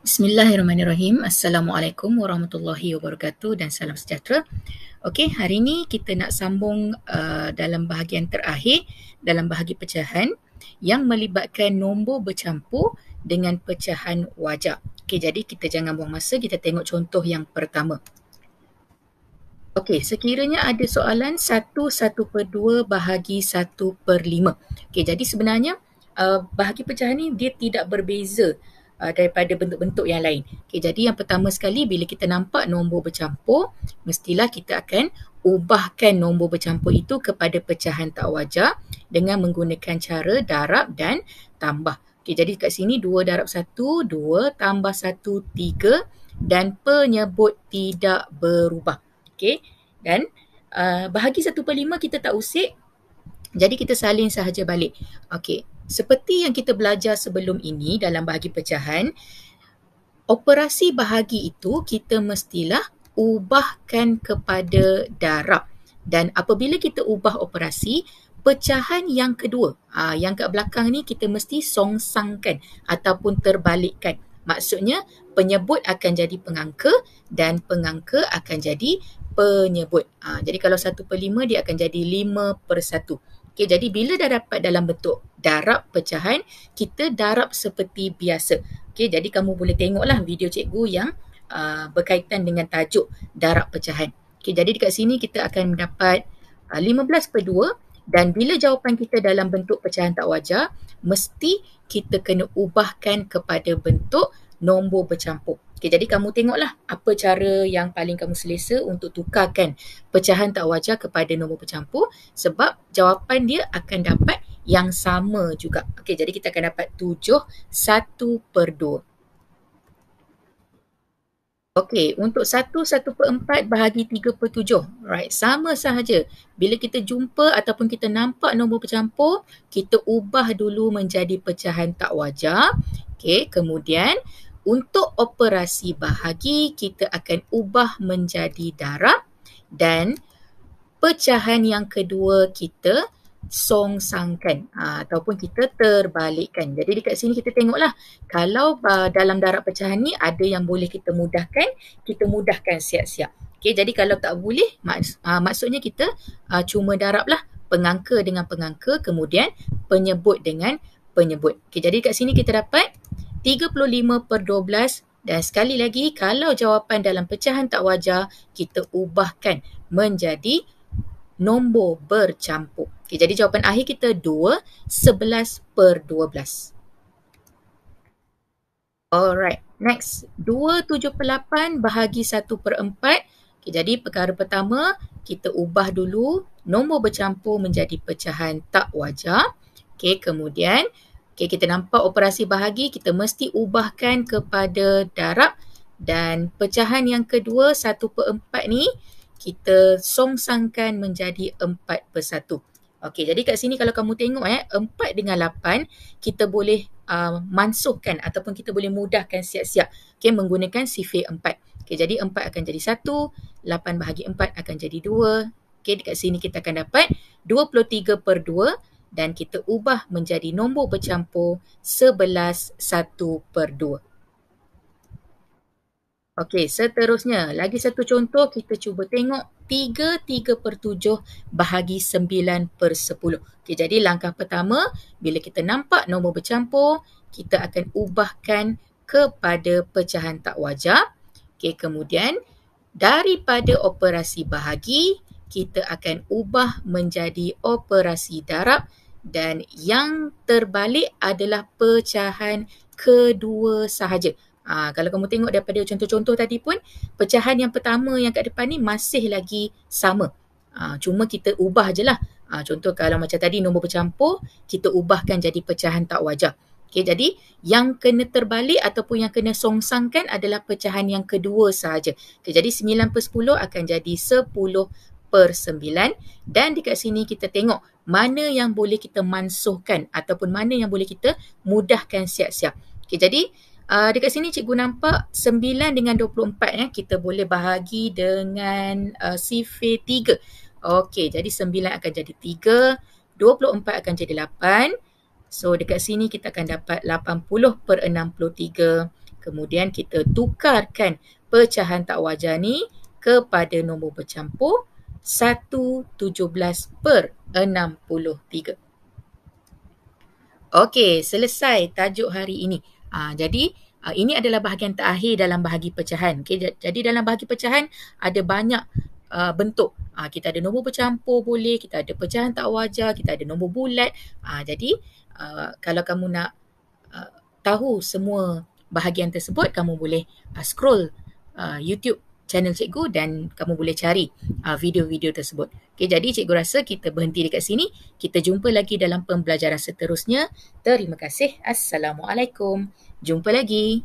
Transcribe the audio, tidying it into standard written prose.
Bismillahirrahmanirrahim. Assalamualaikum warahmatullahi wabarakatuh dan salam sejahtera. Okey, hari ini kita nak sambung dalam bahagian terakhir dalam bahagi pecahan yang melibatkan nombor bercampur dengan pecahan wajar. Okey, jadi kita jangan buang masa, kita tengok contoh yang pertama. Okey, sekiranya ada soalan 1/1/2 bahagi 1/5. Okey, jadi sebenarnya bahagi pecahan ni dia tidak berbeza daripada bentuk-bentuk yang lain. Okey, jadi yang pertama sekali bila kita nampak nombor bercampur, mestilah kita akan ubahkan nombor bercampur itu kepada pecahan tak wajar dengan menggunakan cara darab dan tambah. Okey, jadi kat sini 2 darab 1, 2 tambah 1, 3 dan penyebut tidak berubah. Okey, dan bahagi 1/5 kita tak usik, jadi kita salin sahaja balik. Okey, seperti yang kita belajar sebelum ini dalam bahagi pecahan, operasi bahagi itu kita mestilah ubahkan kepada darab. Dan apabila kita ubah operasi, pecahan yang kedua, yang kat belakang ni kita mesti songsangkan ataupun terbalikkan. Maksudnya penyebut akan jadi pengangka dan pengangka akan jadi penyebut. Jadi kalau 1/5 dia akan jadi 5/1. Okey, jadi bila dah dapat dalam bentuk darab pecahan, kita darab seperti biasa. Okey, jadi kamu boleh tengoklah video cikgu yang berkaitan dengan tajuk darab pecahan. Okey, jadi dekat sini kita akan mendapat 15/2 dan bila jawapan kita dalam bentuk pecahan tak wajar, mesti kita kena ubahkan kepada bentuk nombor bercampur. Okey, jadi kamu tengoklah apa cara yang paling kamu selesa untuk tukarkan pecahan tak wajar kepada nombor bercampur, sebab jawapan dia akan dapat yang sama juga. Okey, jadi kita akan dapat 7/1/2. Okey, untuk 1/1/4 bahagi 3/7. Right, sama sahaja. Bila kita jumpa ataupun kita nampak nombor bercampur, kita ubah dulu menjadi pecahan tak wajar. Okey, kemudian untuk operasi bahagi, kita akan ubah menjadi darab dan pecahan yang kedua kita songsangkan ataupun kita terbalikkan. Jadi dekat sini kita tengoklah, kalau dalam darab pecahan ni ada yang boleh kita mudahkan siap-siap. Okey, jadi kalau tak boleh, maksudnya kita cuma darablah pengangka dengan pengangka, kemudian penyebut dengan penyebut. Okey, jadi kat sini kita dapat 35/12 dan sekali lagi kalau jawapan dalam pecahan tak wajar, kita ubahkan menjadi nombor bercampur. Okey, jadi jawapan akhir kita 2/11/12. Alright, next. 2/78 bahagi 1/4. Okey, jadi perkara pertama, kita ubah dulu nombor bercampur menjadi pecahan tak wajar. Okey, kemudian kita nampak operasi bahagi, kita mesti ubahkan kepada darab dan pecahan yang kedua 1/4 ni kita songsangkan menjadi 4/1. Okey, jadi kat sini kalau kamu tengok 4 dengan 8 kita boleh mansuhkan ataupun kita boleh mudahkan siap-siap. Okey, menggunakan sifir 4. Okey, jadi 4 akan jadi 1, 8 bahagi 4 akan jadi 2. Okey, dekat sini kita akan dapat 23/2 dan kita ubah menjadi nombor bercampur 11/1/2. Okey, seterusnya, lagi satu contoh, kita cuba tengok 3/7 bahagi 9/10. Okey, jadi langkah pertama, bila kita nampak nombor bercampur, kita akan ubahkan kepada pecahan tak wajar. Okey, kemudian daripada operasi bahagi, kita akan ubah menjadi operasi darab dan yang terbalik adalah pecahan kedua sahaja. Kalau kamu tengok daripada contoh-contoh tadi pun, pecahan yang pertama yang kat depan ni masih lagi sama. Cuma kita ubah je lah. Contoh kalau macam tadi nombor bercampur, kita ubahkan jadi pecahan tak wajar. Okay, jadi yang kena terbalik ataupun yang kena songsangkan adalah pecahan yang kedua sahaja. Okay, jadi 9/10 akan jadi 10/9 dan dekat sini kita tengok mana yang boleh kita mansuhkan ataupun mana yang boleh kita mudahkan siap-siap. Okay, jadi dekat sini cikgu nampak 9 dengan 24 kita boleh bahagi dengan sifir 3. Okey, jadi 9 akan jadi 3, 24 akan jadi 8. So dekat sini kita akan dapat 80/63. Kemudian kita tukarkan pecahan tak wajar ni kepada nombor bercampur 1/17/63. Okey, selesai tajuk hari ini. Jadi ini adalah bahagian terakhir dalam bahagi pecahan. Okey, jadi dalam bahagi pecahan ada banyak bentuk. Kita ada nombor bercampur boleh, kita ada pecahan tak wajar, kita ada nombor bulat. Jadi kalau kamu nak tahu semua bahagian tersebut, kamu boleh scroll YouTube channel cikgu dan kamu boleh cari video-video tersebut. Okey, jadi cikgu rasa kita berhenti dekat sini. Kita jumpa lagi dalam pembelajaran seterusnya. Terima kasih. Assalamualaikum. Jumpa lagi.